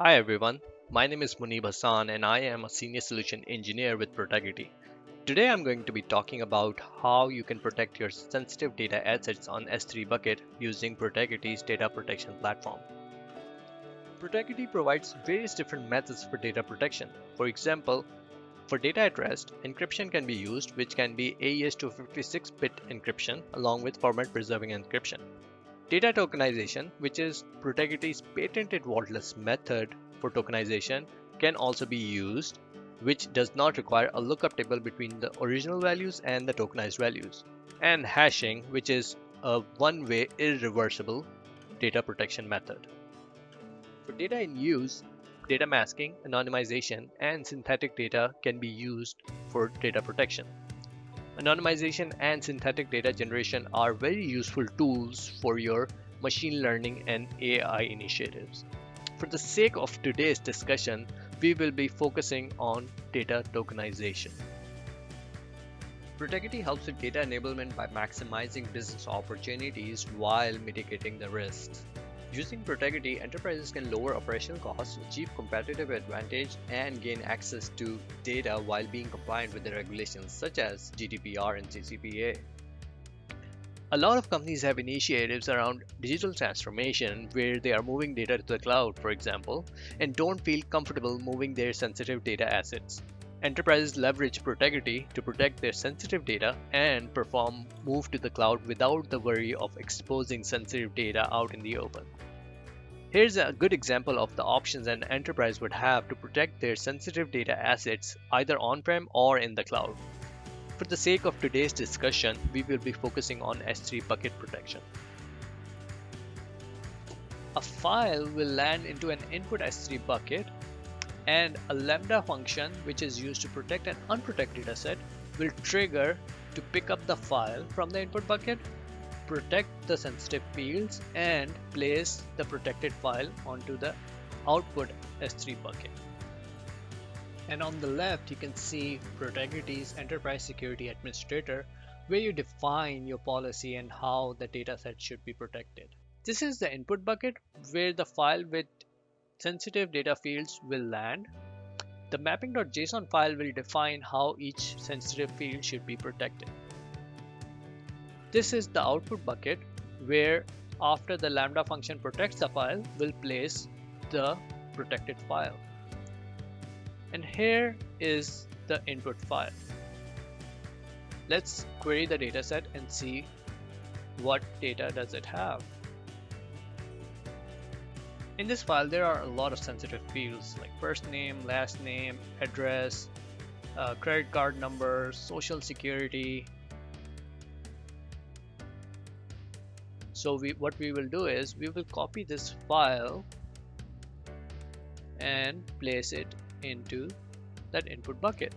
Hi everyone, my name is Munib Hassan and I am a senior solution engineer with Protegrity. Today I'm going to be talking about how you can protect your sensitive data assets on S3 bucket using Protegrity's data protection platform. Protegrity provides various different methods for data protection. For example, for data at rest, encryption can be used, which can be AES 256-bit encryption along with format preserving encryption. Data tokenization, which is Protegrity's patented vaultless method for tokenization, can also be used, which does not require a lookup table between the original values and the tokenized values. And hashing, which is a one-way irreversible data protection method. For data in use, data masking, anonymization, and synthetic data can be used for data protection. Anonymization and synthetic data generation are very useful tools for your machine learning and AI initiatives. For the sake of today's discussion, we will be focusing on data tokenization. Protegrity helps with data enablement by maximizing business opportunities while mitigating the risks. Using Protegrity, enterprises can lower operational costs, achieve competitive advantage, and gain access to data while being compliant with the regulations such as GDPR and CCPA. A lot of companies have initiatives around digital transformation where they are moving data to the cloud, for example, and don't feel comfortable moving their sensitive data assets. Enterprises leverage Protegrity to protect their sensitive data and perform move to the cloud without the worry of exposing sensitive data out in the open. Here's a good example of the options an enterprise would have to protect their sensitive data assets either on-prem or in the cloud. For the sake of today's discussion, we will be focusing on S3 bucket protection. A file will land into an input S3 bucket, and a lambda function, which is used to protect an unprotected dataset, will trigger to pick up the file from the input bucket, protect the sensitive fields, and place the protected file onto the output S3 bucket. And on the left, you can see Protegrity's Enterprise Security Administrator, where you define your policy and how the dataset should be protected. This is the input bucket where the file with sensitive data fields will land. The mapping.json file will define how each sensitive field should be protected. This is the output bucket where after the lambda function protects the file, we'll place the protected file. And here is the input file. Let's query the dataset and see what data does it have. In this file, there are a lot of sensitive fields like first name, last name, address, credit card number, social security. So what we will do is we will copy this file and place it into that input bucket.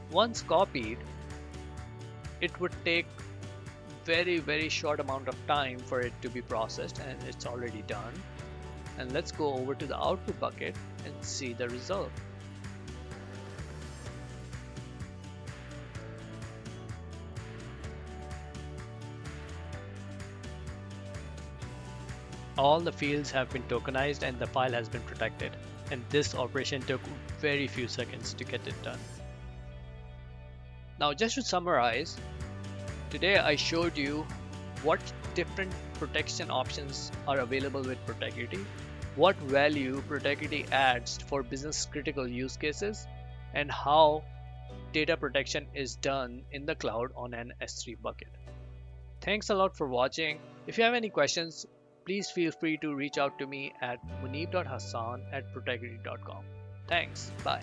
Once copied, it would take very short amount of time for it to be processed, and it's already done. And let's go over to the output bucket and see the result. All the fields have been tokenized and the file has been protected. And this operation took very few seconds to get it done. Now, just to summarize, today I showed you what different protection options are available with Protegrity, what value Protegrity adds for business critical use cases, and how data protection is done in the cloud on an S3 bucket. Thanks a lot for watching. If you have any questions, please feel free to reach out to me at munib.hassan@protegrity.com. Thanks. Bye.